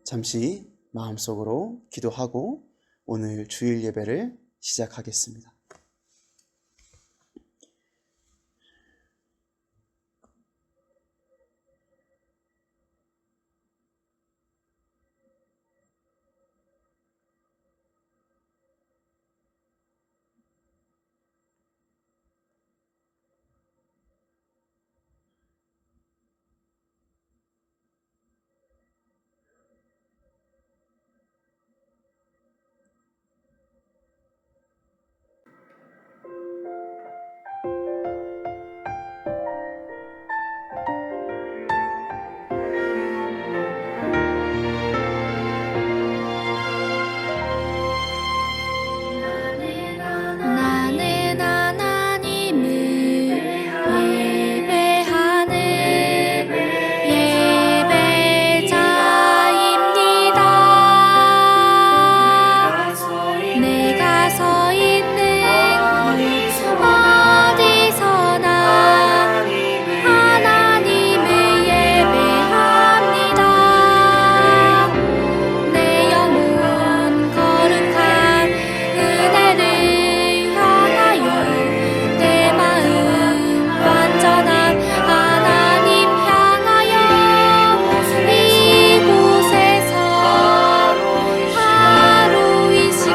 잠시 마음속으로 기도하고 오늘 주일 예배를 시작하겠습니다. 나는 하나님을 예배하는 예배자입니다. 내가 서 있는 어디서나 하나님을 예배합니다. 내 영혼 거룩한 은혜를 향하여 내 마음 완전한 하나님 향하여 이곳에서 하루 이 시간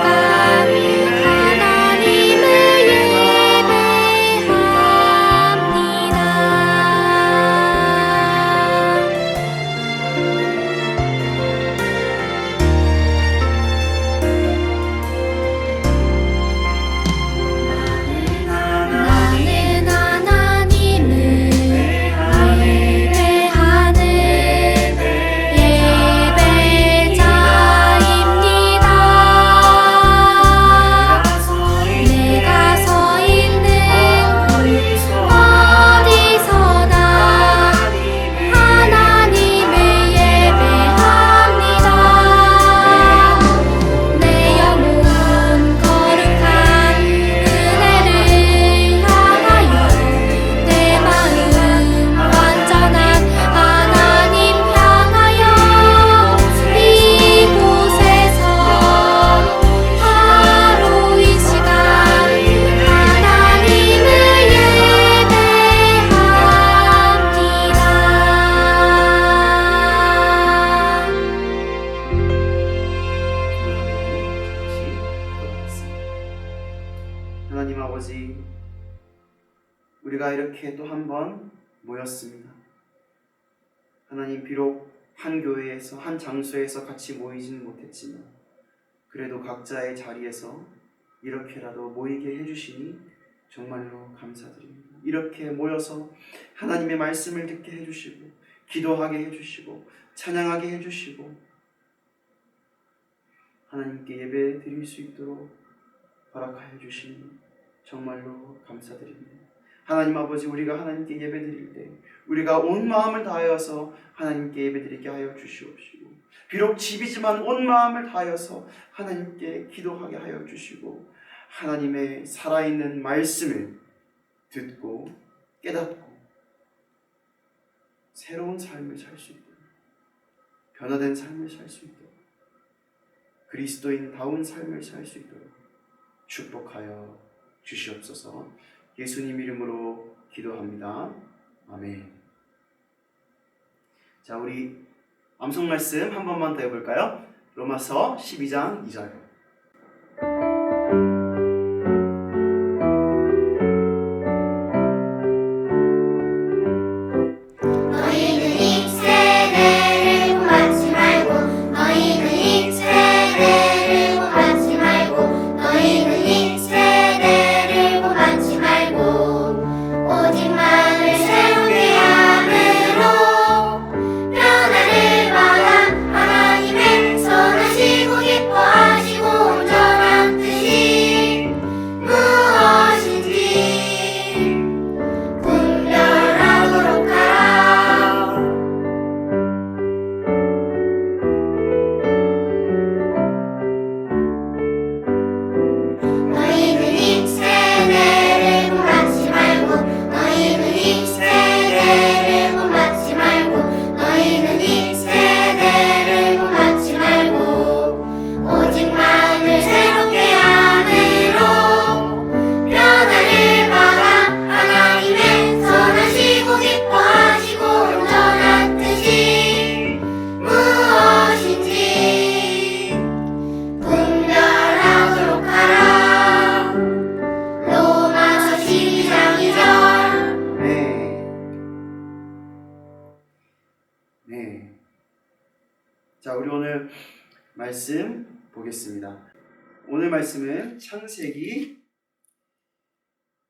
하나님을 예배합니다. 나는 하나님을 예배하는 예배자입니다. 내가 서 있는 어디서나 하나님을 예배합니다. 내 영혼 거룩한 은혜를 향하여 내 마음 완전한 하나님 향하여 이곳에서 하루 이 시간 하나님을 예배합니다. 하나님 아버지, 우리가 이렇게 또 한 번 모였습니다. 하나님, 비록 한 교회에서 한 장소에서 같이 모이지는 못했지만 그래도 각자의 자리에서 이렇게라도 모이게 해주시니 정말로 감사드립니다. 이렇게 모여서 하나님의 말씀을 듣게 해주시고 기도하게 해주시고 찬양하게 해주시고 하나님께 예배 드릴 수 있도록 허락하여 주시니 정말로 감사드립니다. 하나님 아버지, 우리가 하나님께 예배 드릴 때 우리가 온 마음을 다하여서 하나님께 예배 드리게 하여 주시옵시고, 비록 집이지만 온 마음을 다하여서 하나님께 기도하게 하여 주시고, 하나님의 살아있는 말씀을 듣고 깨닫고 새로운 삶을 살 수 있도록, 변화된 삶을 살 수 있도록, 그리스도인다운 삶을 살 수 있도록 축복하여 주시옵소서. 예수님 이름으로 기도합니다. 아멘. 자, 우리 암송 말씀 한 번만 더 해볼까요? 로마서 12장 2절. 너희는 이 세대를 본받지 말고 너희는 이 세대를 본받지 말고 너희는 이 세대를 본받지 말고 오직 만을 새롭게 함으로 변화를 받아 하나님의 선하시고 기뻐하시고 자, 우리 오늘 말씀 보겠습니다. 오늘 말씀은 창세기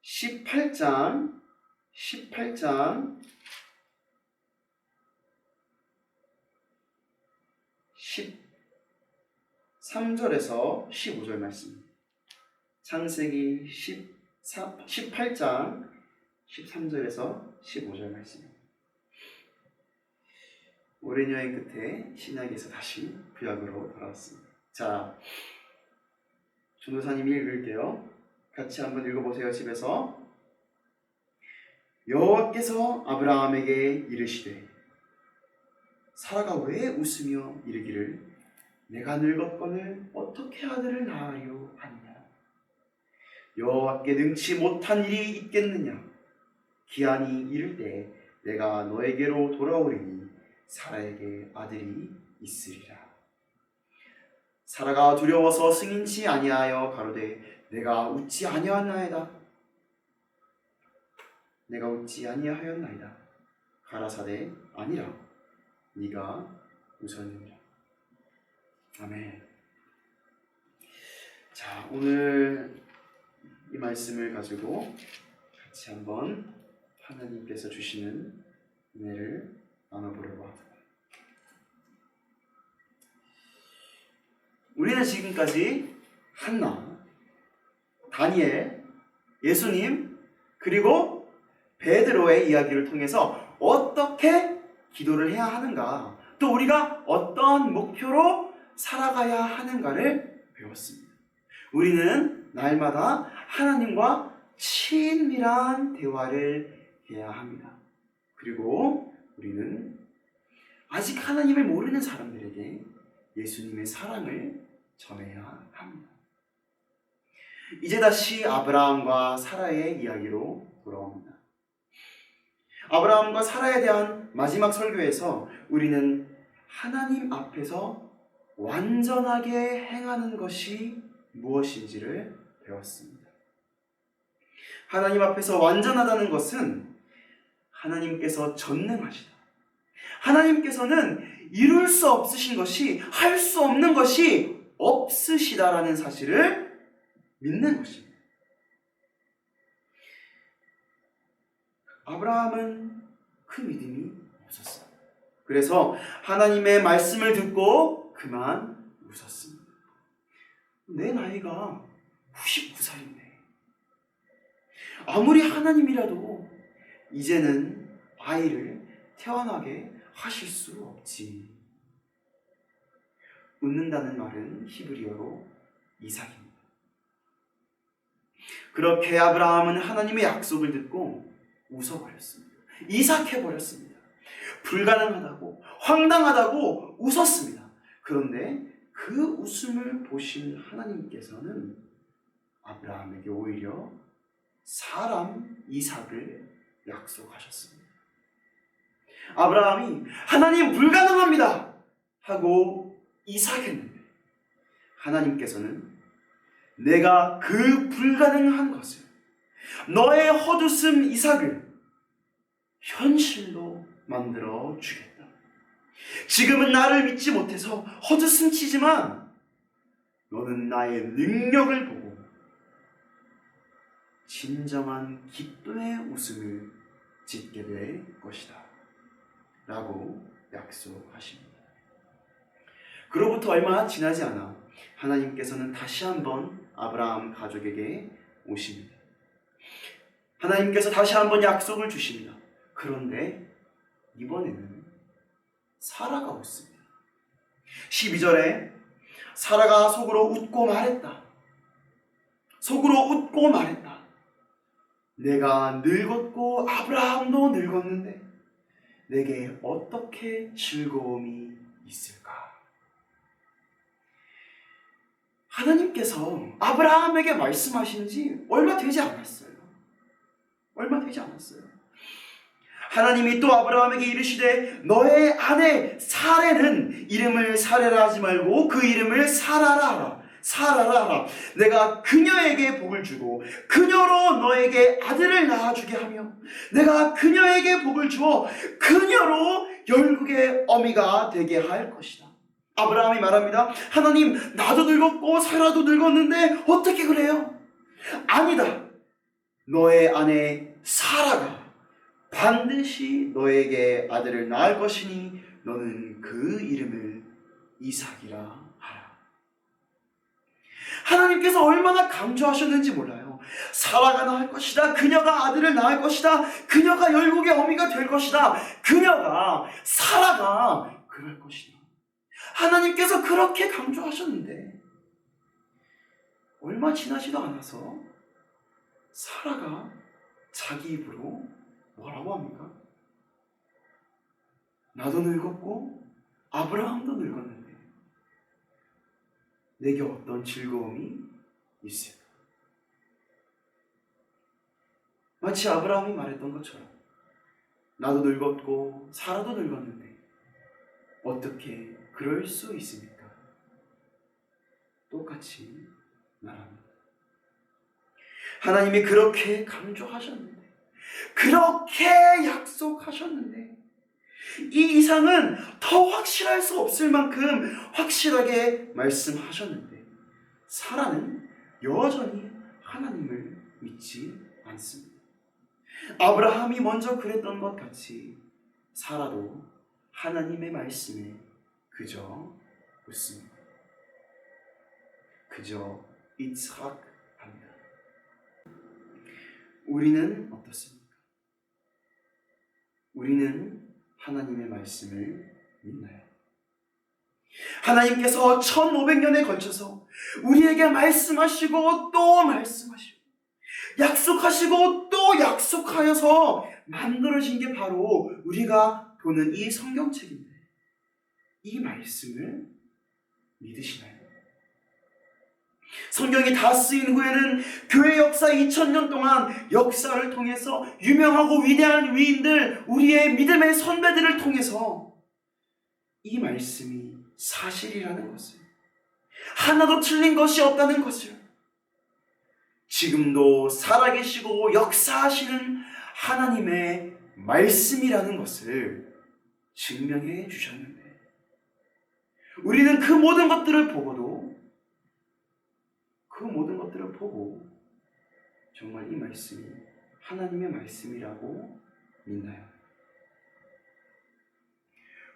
18장 13절에서 15절 말씀. 창세기 18장 13절에서 15절 말씀. 오랜 여행 끝에 신약에서 다시 구약으로 돌아왔습니다. 자, 전도사님이 읽을게요. 같이 한번 읽어보세요. 집에서. 여호와께서 아브라함에게 이르시되 사라가 왜 웃으며 이르기를 내가 늙었거늘 어떻게 아들을 낳으려 하느냐. 여호와께 능치 못한 일이 있겠느냐. 기한이 이를 때 내가 너에게로 돌아오리니 사라에게 아들이 있으리라. 사라가 두려워서 승인치 아니하여 가로되 내가 웃지 아니하였나이다. 내가 웃지 아니하였나이다. 가라사대 아니라 네가 웃었느니라. 아멘. 자, 오늘 이 말씀을 가지고 같이 한번 하나님께서 주시는 은혜를 나눠보려고 합니다. 우리는 지금까지 한나, 다니엘, 예수님, 그리고 베드로의 이야기를 통해서 어떻게 기도를 해야 하는가, 또 우리가 어떤 목표로 살아가야 하는가를 배웠습니다. 우리는 날마다 하나님과 친밀한 대화를 해야 합니다. 그리고 우리는 아직 하나님을 모르는 사람들에게 예수님의 사랑을 전해야 합니다. 이제 다시 아브라함과 사라의 이야기로 돌아옵니다. 아브라함과 사라에 대한 마지막 설교에서 우리는 하나님 앞에서 완전하게 행하는 것이 무엇인지를 배웠습니다. 하나님 앞에서 완전하다는 것은 하나님께서 전능하시다. 하나님께서는 이룰 수 없으신 것이, 할 수 없는 것이 없으시다라는 사실을 믿는 것입니다. 아브라함은 그 믿음이 없었어요. 그래서 하나님의 말씀을 듣고 그만 웃었습니다. 내 나이가 99살인데 아무리 하나님이라도 이제는 아이를 태어나게 하실 수 없지. 웃는다는 말은 히브리어로 이삭입니다. 그렇게 아브라함은 하나님의 약속을 듣고 웃어버렸습니다. 이삭해버렸습니다. 불가능하다고, 황당하다고 웃었습니다. 그런데 그 웃음을 보신 하나님께서는 아브라함에게 오히려 사람 이삭을 약속하셨습니다. 아브라함이 하나님 불가능합니다 하고 이삭했는데 하나님께서는 내가 그 불가능한 것을, 너의 헛웃음 이삭을 현실로 만들어 주겠다. 지금은 나를 믿지 못해서 헛웃음 치지만 너는 나의 능력을 보고 진정한 기쁨의 웃음을 짓게 될 것이다 라고 약속하십니다. 그로부터 얼마 지나지 않아 하나님께서는 다시 한번 아브라함 가족에게 오십니다. 하나님께서 다시 한번 약속을 주십니다. 그런데 이번에는 사라가 웃습니다. 12절에 사라가 속으로 웃고 말했다. 속으로 웃고 말했다. 내가 늙었고 아브라함도 늙었는데 내게 어떻게 즐거움이 있을까? 하나님께서 아브라함에게 말씀하신 지 얼마 되지 않았어요. 하나님이 또 아브라함에게 이르시되 너의 아내 사레는 이름을 사레라 하지 말고 그 이름을 사라라 하라. 내가 그녀에게 복을 주고 그녀로 너에게 아들을 낳아주게 하며 내가 그녀에게 복을 주어 그녀로 열국의 어미가 되게 할 것이다. 아브라함이 말합니다. 하나님, 나도 늙었고 사라도 늙었는데 어떻게 그래요? 아니다. 너의 아내 사라가 반드시 너에게 아들을 낳을 것이니 너는 그 이름을 이삭이라 하라. 하나님께서 얼마나 강조하셨는지 몰라요. 사라가 낳을 것이다. 그녀가 아들을 낳을 것이다. 그녀가 열국의 어미가 될 것이다. 그녀가, 사라가 그럴 것이다. 하나님께서 그렇게 강조하셨는데 얼마 지나지도 않아서 사라가 자기 입으로 뭐라고 합니까? 나도 늙었고 아브라함도 늙었는데 내게 어떤 즐거움이 있을까? 마치 아브라함이 말했던 것처럼 나도 늙었고 사라도 늙었는데 어떻게 그럴 수 있습니까? 똑같이 말합니다. 하나님이 그렇게 강조하셨는데, 그렇게 약속하셨는데, 이 이상은 더 확실할 수 없을 만큼 확실하게 말씀하셨는데, 사라는 여전히 하나님을 믿지 않습니다. 아브라함이 먼저 그랬던 것 같이 사라도 하나님의 말씀에 그저 웃습니다. 그저 이삭합니다. 우리는 어떻습니까? 우리는 하나님의 말씀을 믿나요? 하나님께서 1500년에 걸쳐서 우리에게 말씀하시고 또 말씀하시고 약속하시고 또 약속하여서 만들어진 게 바로 우리가 보는 이 성경책인데, 이 말씀을 믿으시나요? 성경이 다 쓰인 후에는 교회 역사 2000년 동안 역사를 통해서 유명하고 위대한 위인들, 우리의 믿음의 선배들을 통해서 이 말씀이 사실이라는 것을, 하나도 틀린 것이 없다는 것을, 지금도 살아계시고 역사하시는 하나님의 말씀이라는 것을 증명해 주셨는데, 우리는 그 모든 것들을 보고 정말 이 말씀이 하나님의 말씀이라고 믿나요?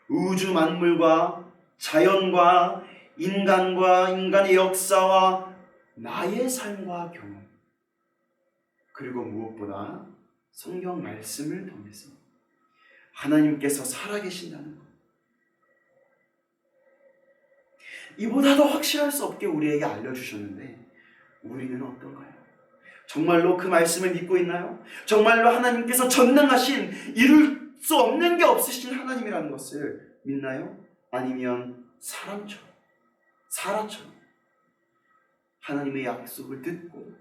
우주 만물과 자연과 인간의 역사와 나의 삶과 경험, 그리고 무엇보다 성경 말씀을 통해서 하나님께서 살아계신다는 것, 이보다 더 확실할 수 없게 우리에게 알려주셨는데 우리는 어떤가요? 정말로 그 말씀을 믿고 있나요? 정말로 하나님께서 전능하신, 이룰 수 없는 게 없으신 하나님이라는 것을 믿나요? 아니면 사라처럼 하나님의 약속을 듣고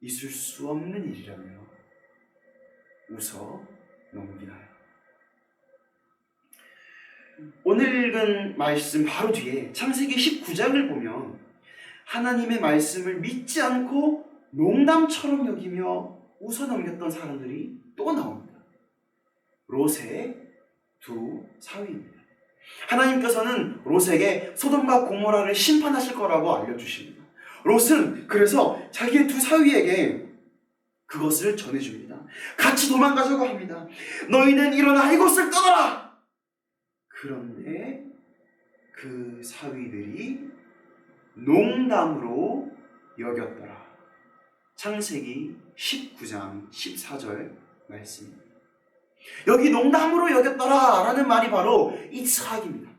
있을 수 없는 일이라며 웃어 넘기나요? 오늘 읽은 말씀 바로 뒤에 창세기 19장을 보면 하나님의 말씀을 믿지 않고 농담처럼 여기며 웃어넘겼던 사람들이 또 나옵니다. 롯의 두 사위입니다. 하나님께서는 롯에게 소돔과 고모라를 심판하실 거라고 알려주십니다. 롯은 그래서 자기의 두 사위에게 그것을 전해줍니다. 같이 도망가자고 합니다. 너희는 일어나 이곳을 떠나라! 그런데 그 사위들이 농담으로 여겼더라. 창세기 19장 14절 말씀입니다. 여기 농담으로 여겼더라 라는 말이 바로 이삭입니다.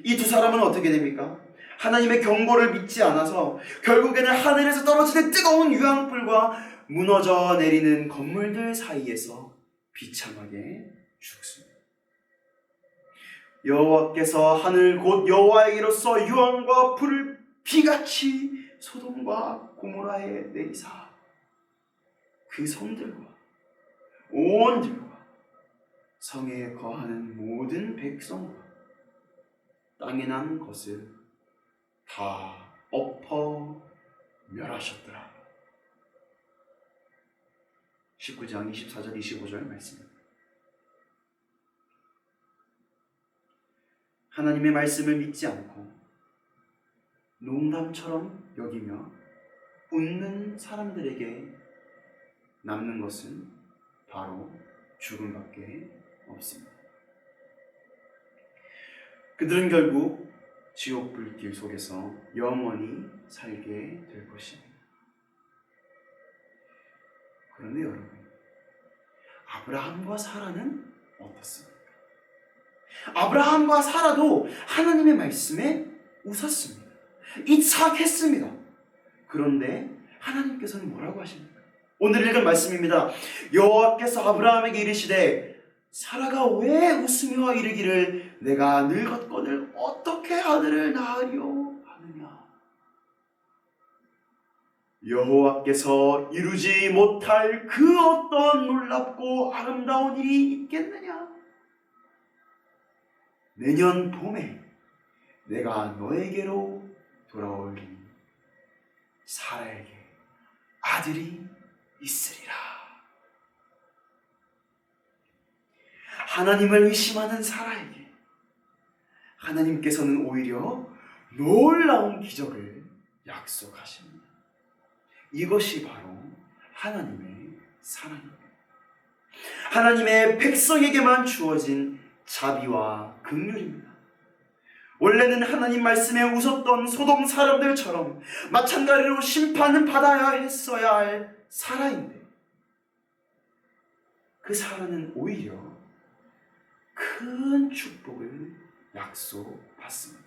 이 두 사람은 어떻게 됩니까? 하나님의 경고를 믿지 않아서 결국에는 하늘에서 떨어지는 뜨거운 유황불과 무너져 내리는 건물들 사이에서 비참하게 죽습니다. 여호와께서 하늘 곧 여호와에게로서 유황과 불을 비같이 소돔과 고모라에 내리사 그 성들과 온 들과 성에 거하는 모든 백성과 땅에 난 것을 다 엎어 멸하셨더라. 19장 24절 25절 말씀입니다. 하나님의 말씀을 믿지 않고 농담처럼 여기며 웃는 사람들에게 남는 것은 바로 죽음밖에 없습니다. 그들은 결국 지옥 불길 속에서 영원히 살게 될 것입니다. 그런데 여러분, 아브라함과 사라는 어떻습니까? 아브라함과 사라도 하나님의 말씀에 웃었습니다. 이삭했습니다. 그런데 하나님께서는 뭐라고 하십니까? 오늘 읽은 말씀입니다. 여호와께서 아브라함에게 이르시되 사라가 왜 웃으며 이르기를 내가 늙었거늘 어떻게 아들을 낳으려 하느냐. 여호와께서 이루지 못할 그 어떤 놀랍고 아름다운 일이 있겠느냐. 내년 봄에 내가 너에게로 돌아오리니 사라에게 아들이 있으리라. 하나님을 의심하는 사라에게 하나님께서는 오히려 놀라운 기적을 약속하십니다. 이것이 바로 하나님의 사랑입니다. 하나님의 백성에게만 주어진 자비와 긍휼입니다. 원래는 하나님 말씀에 웃었던 소돔 사람들처럼 마찬가지로 심판은 받아야 했어야 할 사라인데 그 사라는 오히려 큰 축복을 약속받습니다.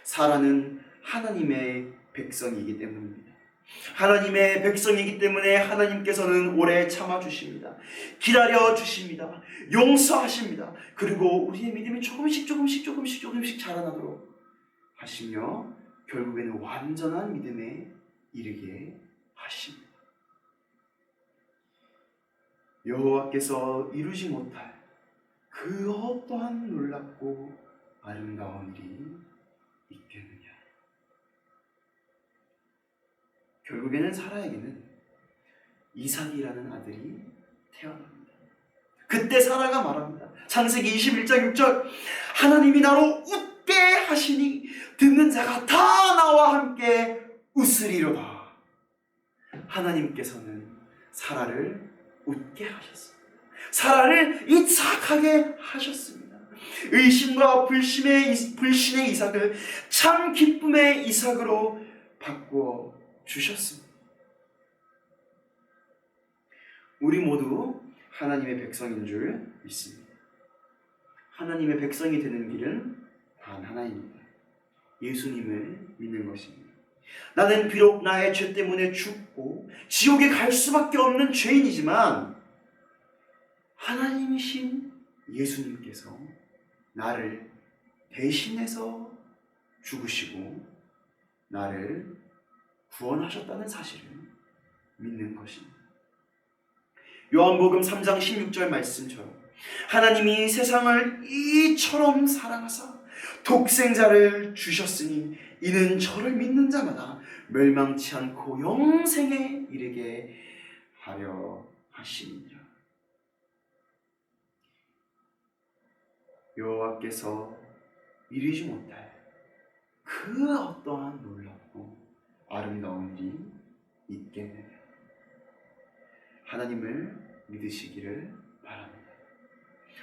사라는 하나님의 백성이기 때문입니다. 하나님의 백성이기 때문에 하나님께서는 오래 참아주십니다. 기다려주십니다. 용서하십니다. 그리고 우리의 믿음이 조금씩 자라나도록 하시며 결국에는 완전한 믿음에 이르게 하십니다. 여호와께서 이루지 못할 그 어떠한 놀랍고 아름다운 일이 있겠느냐. 결국에는 사라에게는 이삭이라는 아들이 태어납니다. 그때 사라가 말합니다. 창세기 21장 6절 하나님이 나로 웃게 하시니 듣는 자가 다 나와 함께 웃으리로다. 하나님께서는 사라를 웃게 하셨습니다. 사라를 이삭하게 하셨습니다. 의심과 불신의 이삭을 참 기쁨의 이삭으로 바꾸어 주셨습니다. 우리 모두 하나님의 백성인 줄 믿습니다. 하나님의 백성이 되는 길은 단 하나입니다. 예수님을 믿는 것입니다. 나는 비록 나의 죄 때문에 죽고 지옥에 갈 수밖에 없는 죄인이지만 하나님이신 예수님께서 나를 대신해서 죽으시고 나를 구원하셨다는 사실을 믿는 것입니다. 요한복음 3장 16절 말씀처럼 하나님이 세상을 이처럼 사랑하사 독생자를 주셨으니 이는 저를 믿는 자마다 멸망치 않고 영생에 이르게 하려 하심이니라. 여호와께서 이루지 못할 그 어떠한 놀랍고 아름다운 일이 있겠느냐. 하나님을 믿으시기를 바랍니다.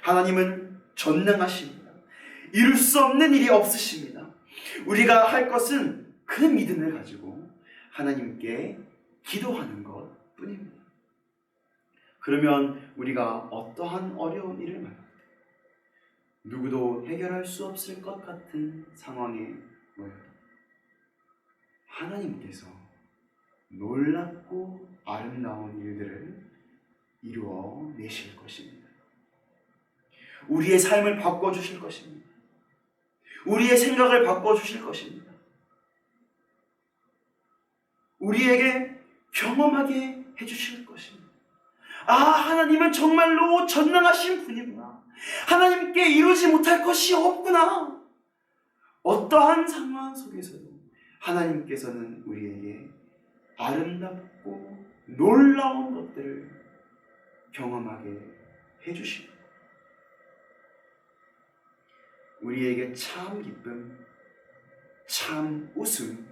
하나님은 전능하십니다. 이룰 수 없는 일이 없으십니다. 우리가 할 것은 그 믿음을 가지고 하나님께 기도하는 것 뿐입니다. 그러면 우리가 어떠한 어려운 일을 만날 때 누구도 해결할 수 없을 것 같은 상황에 놓여도 하나님께서 놀랍고 아름다운 일들을 이루어 내실 것입니다. 우리의 삶을 바꿔주실 것입니다. 우리의 생각을 바꿔주실 것입니다. 우리에게 경험하게 해주실 것입니다. 아, 하나님은 정말로 전능하신 분이구나. 하나님께 이루지 못할 것이 없구나. 어떠한 상황 속에서도 하나님께서는 우리에게 아름답고 놀라운 것들을 경험하게 해주십니다. 우리에게 참 기쁨, 참 웃음,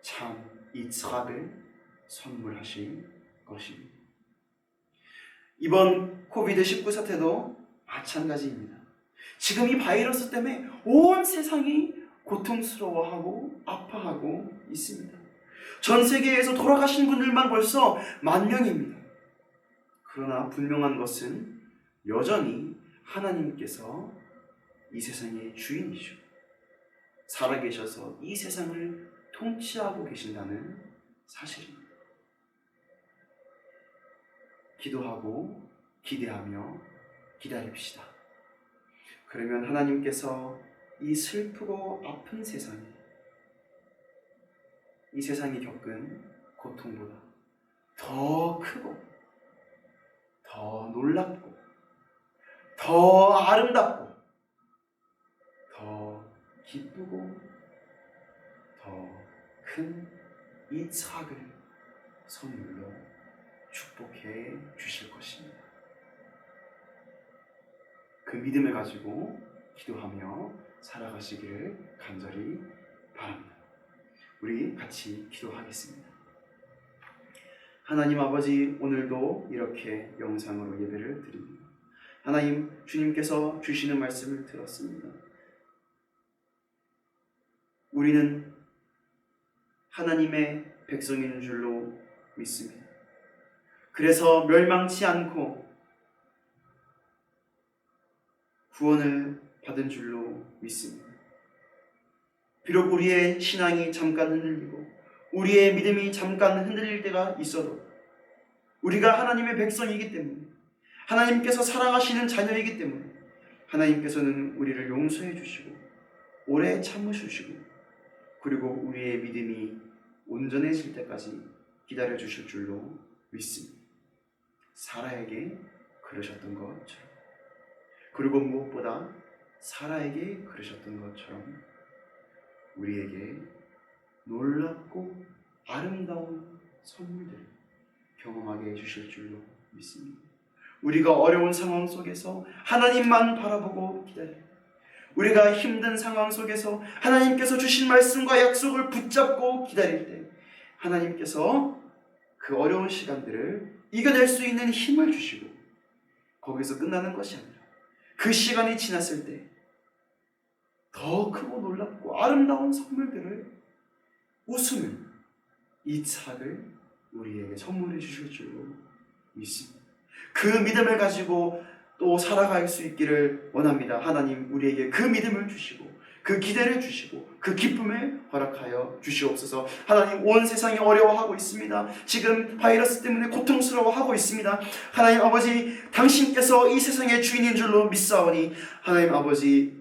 참 이삭을 선물하신 것입니다. 이번 코비드-19 사태도 마찬가지입니다. 지금 이 바이러스 때문에 온 세상이 고통스러워하고 아파하고 있습니다. 전 세계에서 돌아가신 분들만 벌써 10,000명입니다. 그러나 분명한 것은 여전히 하나님께서 이 세상의 주인이시오. 살아계셔서 이 세상을 통치하고 계신다는 사실입니다. 기도하고 기대하며 기다립시다. 그러면 하나님께서 이 슬프고 아픈 세상에, 이 세상이 겪은 고통보다 더 크고 더 놀랍고 더 아름답고 더 기쁘고 더 큰 이삭을 선물로 축복해 주실 것입니다. 그 믿음을 가지고 기도하며 살아가시기를 간절히 바랍니다. 우리 같이 기도하겠습니다. 하나님 아버지, 오늘도 이렇게 영상으로 예배를 드립니다. 하나님, 주님께서 주시는 말씀을 들었습니다. 우리는 하나님의 백성인 줄로 믿습니다. 그래서 멸망치 않고 구원을 받은 줄로 믿습니다. 비록 우리의 신앙이 잠깐 흔들리고 우리의 믿음이 잠깐 흔들릴 때가 있어도 우리가 하나님의 백성이기 때문에, 하나님께서 사랑하시는 자녀이기 때문에 하나님께서는 우리를 용서해 주시고 오래 참으시고 그리고 우리의 믿음이 온전해질 때까지 기다려 주실 줄로 믿습니다. 사라에게 그러셨던 것처럼, 그리고 무엇보다 사라에게 그러셨던 것처럼 우리에게 놀랍고 아름다운 선물들을 경험하게 해주실 줄로 믿습니다. 우리가 어려운 상황 속에서 하나님만 바라보고 기다립니다. 우리가 힘든 상황 속에서 하나님께서 주신 말씀과 약속을 붙잡고 기다릴 때 하나님께서 그 어려운 시간들을 이겨낼 수 있는 힘을 주시고 거기서 끝나는 것이 아니라 그 시간이 지났을 때 더 크고 놀랍고 아름다운 선물들을, 웃음을, 이삭을 우리에게 선물해 주실 줄로 믿습니다. 그 믿음을 가지고 또 살아갈 수 있기를 원합니다. 하나님, 우리에게 그 믿음을 주시고 그 기대를 주시고 그 기쁨을 허락하여 주시옵소서. 하나님, 온 세상이 어려워하고 있습니다. 지금 바이러스 때문에 고통스러워하고 있습니다. 하나님 아버지, 당신께서 이 세상의 주인인 줄로 믿사오니 하나님 아버지,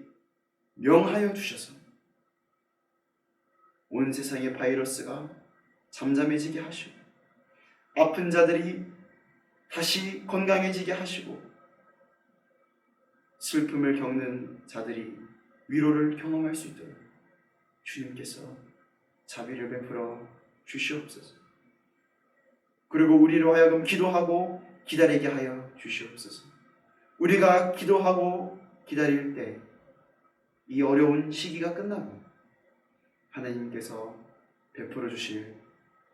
명하여 주셔서 온 세상의 바이러스가 잠잠해지게 하시고 아픈 자들이 다시 건강해지게 하시고 슬픔을 겪는 자들이 위로를 경험할 수 있도록 주님께서 자비를 베풀어 주시옵소서. 그리고 우리로 하여금 기도하고 기다리게 하여 주시옵소서. 우리가 기도하고 기다릴 때 이 어려운 시기가 끝나고 하나님께서 베풀어 주실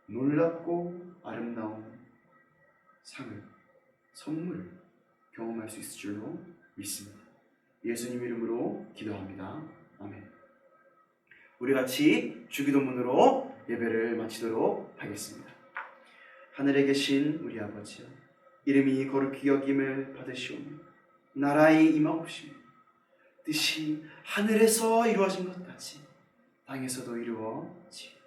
놀랍고 아름다운 상을, 선물을 경험할 수 있을 줄로 믿습니다. 예수님 이름으로 기도합니다. 아멘. 우리 같이 주기도문으로 예배를 마치도록 하겠습니다. 하늘에 계신 우리 아버지여, 이름이 거룩히 여김을 받으시오며 나라의 임하옵시며 뜻이 하늘에서 이루어진 것 같이 땅에서도 이루어지이다.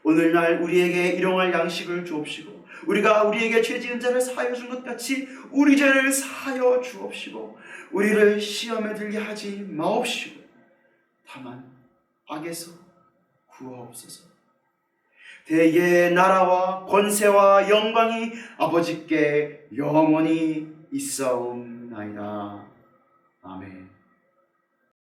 오늘날 우리에게 일용할 양식을 주옵시고 우리가 우리에게 죄 지은 자를 사하여 준 것 같이 우리 죄를 사하여 주옵시고 우리를 시험에 들게 하지 마옵시고 다만 악에서 구하옵소서. 대의 나라와 권세와 영광이 아버지께 영원히 있사옵나이다. 아멘.